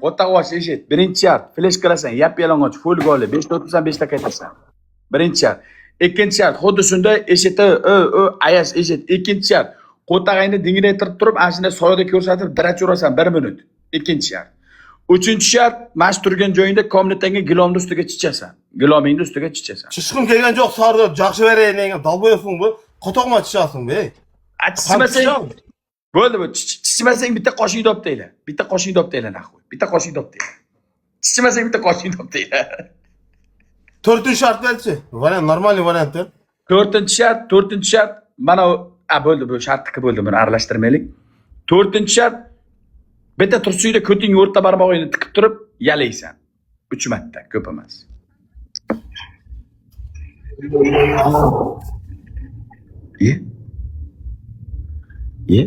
O'taqosh eshit. Birinchi shart, flash qilasan, yap-yalang'och, full goli, 5 ta o'tsan, 5 ta qaytasan. Birinchi shart. Ikkinchi shart, xuddi shunday eshitdi, ayash eshit. Ikkinchi shart, qo'tag'ingni dingraytirib turib, ana shunday soyada ko'rsatib, dirach urasan 1 minut. Ikkinchi shart. Uchinchi shart, mash turgan joyingda komnatangga gilomni ustiga chichasan. Gilomingni ustiga chichasan. Chishqim kelgan yo'q, Sardor, yaxshi beraylik, dalboyofing bu. Qotoqma chichasin be. Chichimasang bo'ldi bu. Chichimasang bitta qoshing doptayla. Bitta qoshing doptayla naxoy. Bitta qoshing doptayla. Chichimasang bitta qoshing doptayla. To'rtinchi shart belchi. Variant normalniy variantdir. To'rtinchi shart mana bo'ldi bu shartniki bo'ldi, buni aralashtirmaylik. To'rtinchi shart bitta tursingda ko'ting o'rta barmog'ingni tiqib turib yalaysan. 3 marta, ko'p emas. Ye?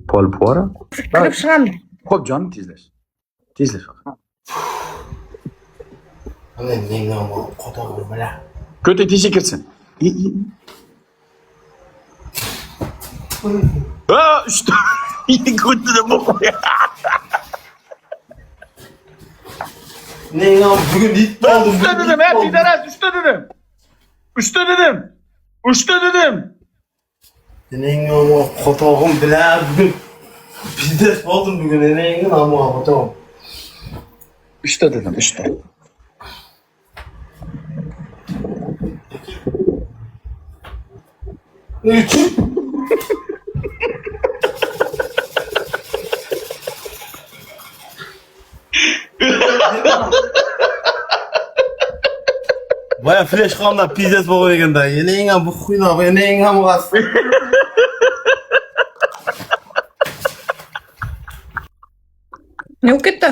Pol pora? Kirib chiqamdi. Xo'p, jonim tezlash. Tezlash faqat. Ana menga qotog'im bilan. Ko'ting teshik kirsin. Ushta. Ko'tida bo'qo'ya. Menga bugun yetib oldim. Ushta dedim, pidaras, ushta dedim. Ushta dedim. Menga qotog'im bilan bugun pidas oldim bugun. Menga namo qotog'im. Ushta dedim, ushta. Nechun? Baya flash qilganda pidas bo'lgan ekanda. Ening ham bu xuynoq, ening ham g'as. Ne olib ketdi?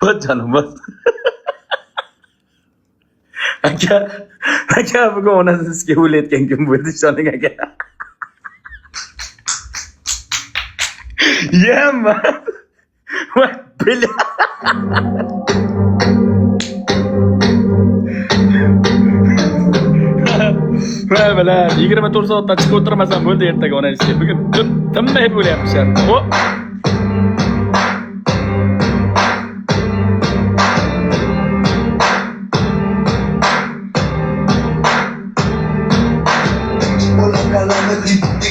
Bot canım, bot. Aka bugun onasi sizga o'layotgan kun bo'ldi, shoning aka. Yema. Va bila. Va bila, 24 soatdan chiqib o'tirmasam bo'ldi ertaga onasiga. Bugun tinmay bo'lyapti. Xo'p.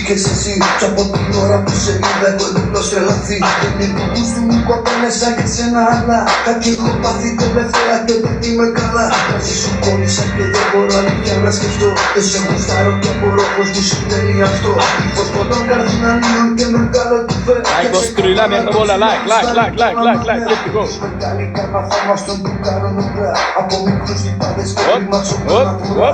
Και εσύ κι από την ώρα που σε είδα έχω εντελώς τρελαθεί. Δεν είναι που σου μου κοπέλεσα και σένα άλλα. Κάτι έχω πάθει τελευταία και δεν είμαι καλά. Μαζί σου κόλλησα και δεν μπορώ αλήθεια να σκεφτώ. Δεν σε γουστάρω και απορώ πως μου συμβαίνει αυτό. Πως ποτόν καρδιναλίων και με βγάλω του φέρα. Like, κοστρίλα, με όλα, like, get to go. Μεγάλη καρμά θα μας τον του κάνω νουκρά. Από μικρούς τυπάδες και ρήμαξω πολλά πουρά.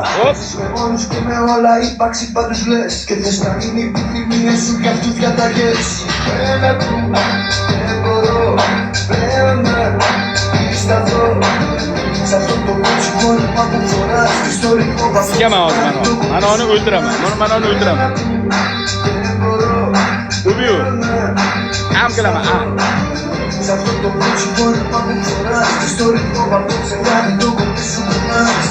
Με μόνους και με όλα υπάρξει πάντως λες. Και θες να είναι οι επιθυμίες σου κι αυτούς διαταγές. Δεν μπορώ πλέον να σταθώ. Σ' αυτό το κότσικόλμα που φοράς και στο ρηχό βαθμό. Chiama Manone öldüremem. Manone öldüremem. Δεν μπορώ Dövüyor. Am kelama. Σ' αυτό το κότσικόλμα που φοράς και στο ρηχό βαθμό. Σε κάνει το κοντή σου κουνάς.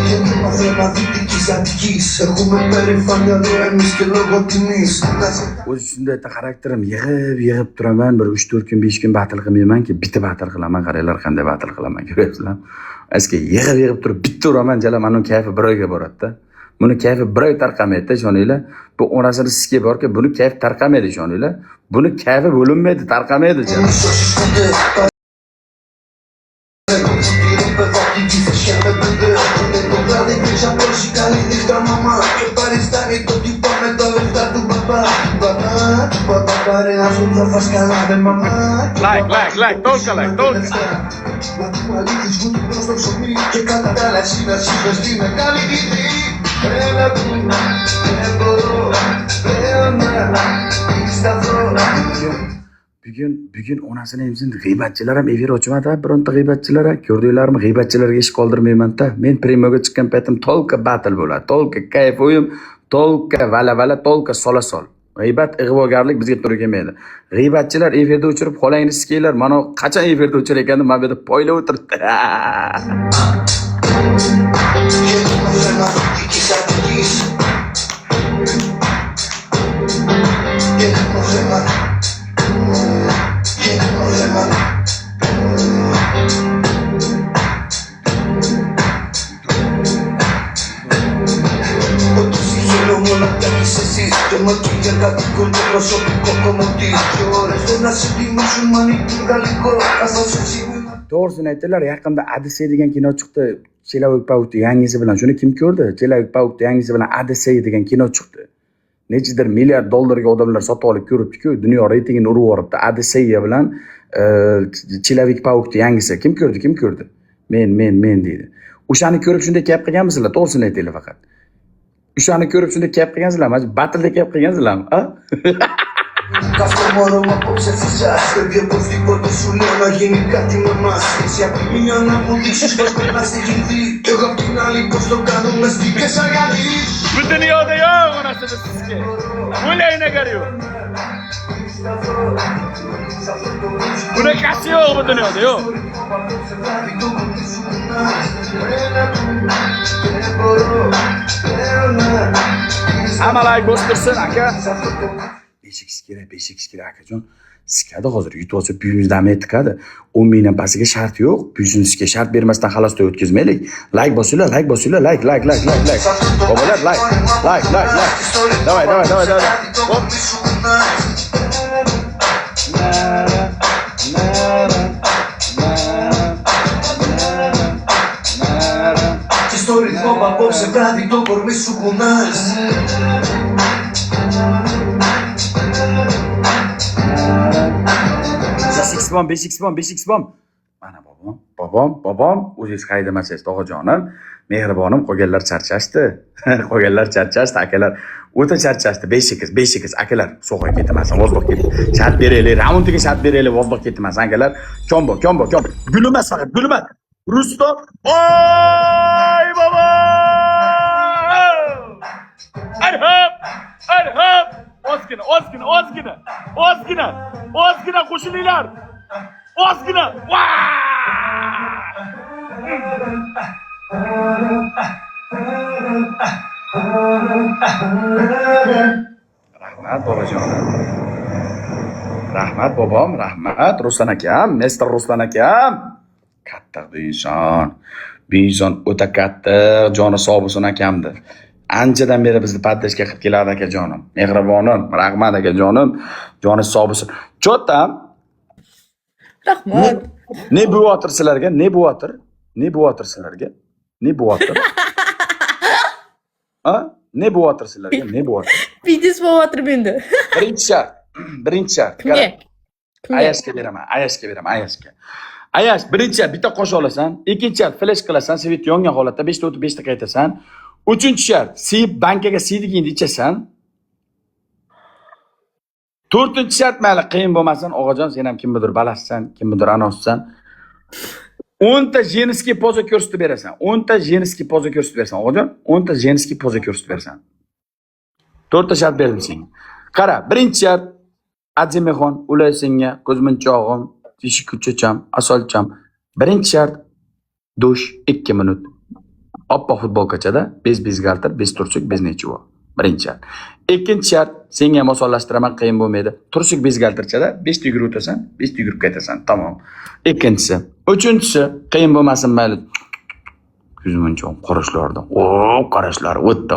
Και μήμα θέμα δυτικής Αττικής. Έχουμε περηφάνεια εδώ εμείς και λόγω τιμής. O'zi shunday xarakterim yig'ib turaman, bir 3-4 kun 5 kun battle qilmaymanki, bitta battle qilaman, qaranglar qanday battle qilaman, ko'ryapsizlar. Aska yig'ib turib bitta uraman, jala mana kayfi bir oyga boradi-da. Buni kayfi bir oy tarqamaydi, ishoninglar. Bu onasini sizga borki, buni kayfi tarqamaydi, ishoninglar. Buni kayfi bo'linmaydi, tarqamaydi jala. Like, tolka. Και κατά τα άλλα εσύ να σύμβες τη μεγάλη τύχη. Bugun onasini emsin g'iybatchilar ham efir ochmadi, bironta g'iybatchilar ko'rdinglarmi? G'iybatchilarga ish qoldirmayman-da. Men primoga chiqqan paytim tolka battle bo'ladi, tolka kayf o'yin, tolka vala, tolka sola-sol. G'iybat ig'vogarlik bizga to'g'ri kelmaydi. G'iybatchilar efirda o'chirib qolangni sikinglar. Mana qachon efirda o'chirayotganini men bu yerda poylab o'tiribdi. Te maquilla con filosófico como ti. Llores de la sentimos humanito galiko. To'g'risini aytdilar, yaqinda Odyssey degan kino chiqdi. Chelavik Paukni yangisi bilan. Shuni kim ko'rdi? Chelavik Paukni yangisi bilan Odyssey degan kino chiqdi. Nechidir milliard dollarga odamlar sotib olib ko'ribdi-ku, dunyo reytingini urib yuboribdi. Odyssey bilan Chelavik Paukni yangisi kim ko'rdi? Men deydi. O'shani ko'rib shunday gap qilganmisizlar? To'g'risini aytinglar faqat. O'shani ko'rib shunday gap qilgansizlarmi? Battle gap qilgansizlarmi? Casco moro uma bolsa de jazz. Eu vi por tipo do sulema e me cate mamas. Se a minha na multidão vai nascer de ti. Eu gosto na liga tocando mas fica sagali. Bu dunyoda yo'q onasini sizga. O'layni gariyo. Bunaqasi yo'q bu dunyoda yo'q. Amalay bostirsin aka. Beshik kerak akajon. Sikadi hozir yutib olsa buyimizdan amay tiqadi. 10 mingdan pastiga shart yo'q. Biznesga shart bermasdan xalosda o'tkazmaylik. Like bosinglar, like. Bobolar like. Давай. Hop. Στο ρυθμό που απόψε βράδυ το κορμί σου κουνάς. Besh bom. Mana bobom, o'zingiz haydamasangiz tog'ajonim, mehribonim qolganlar charchashdi. Akalar. O'ta charchashdi. 5-8 akalar so'g'ay ketmasin, vozdoq ketdi. Shart beraylik, raundiga shart beraylik, vozdoq ketmasin akalar. Kombo. Gulmas faqat, gulmas. Rusto. Oy baba! Arhab! Ozgina qo'shilinglar. Ozgina. Rahmat bobojonim. Rahmat bobom, rahmat Ruslan akam, Mr. Ruslan akam. Katta bu inson o'ta katta, joni sog' bo'lsin akamdi. Anchadan beri bizni paddashga qilib keladi akajonim. Mehribonim, rahmat akajonim, joni sog' bo'lsin. Cho'tam. Rahmat. Ne bo'yotir sizlarga? Ne bo'yotir? Ha? Ne bo'yotir sizlarga? Videos bo'yotir menda. Birinchi shart. Kimga? Ayashga beraman. Ayash, birinchi shart bitta qo'sh olasan, ikkinchi shart flash qilasan, svet yongan holatda 5 ta o'tib 5 ta qaytasan. Uchinchi shart, siyib bankaga siydigingni ichasan. To'rtinchi shart mayli qiyin bo'lmasin, og'ajon, sen ham kimnidir balassan, kimnidir anossan. 10 ta jenskiy poza ko'rsatib berasan. 10 ta jenskiy poza ko'rsatib berasan, og'ajon. 10 ta jenskiy poza ko'rsatib berasan. 4 ta shart berdim senga. Qara, birinchi shart Adjimexon, ulay senga, ko'zmunchog'im, teshik kuchacham, asolcham. Birinchi shart dush 2 minut. Oppoq futbolkachada, bez galtir, bez tursuk, bez nechivo. Birinchi shart. Ikkinchi shart, senga ham osonlashtiraman, qiyin bo'lmaydi. Tursuk bez galtirchada 5 ta yugurib o'tasan, 5 ta yugurib qaytasan. Tamom. Ikkinchisi. Uchinchisi, qiyin bo'lmasin mayli. Ko'zmunchog'im qarashlardan. Qarashlar o'tdi.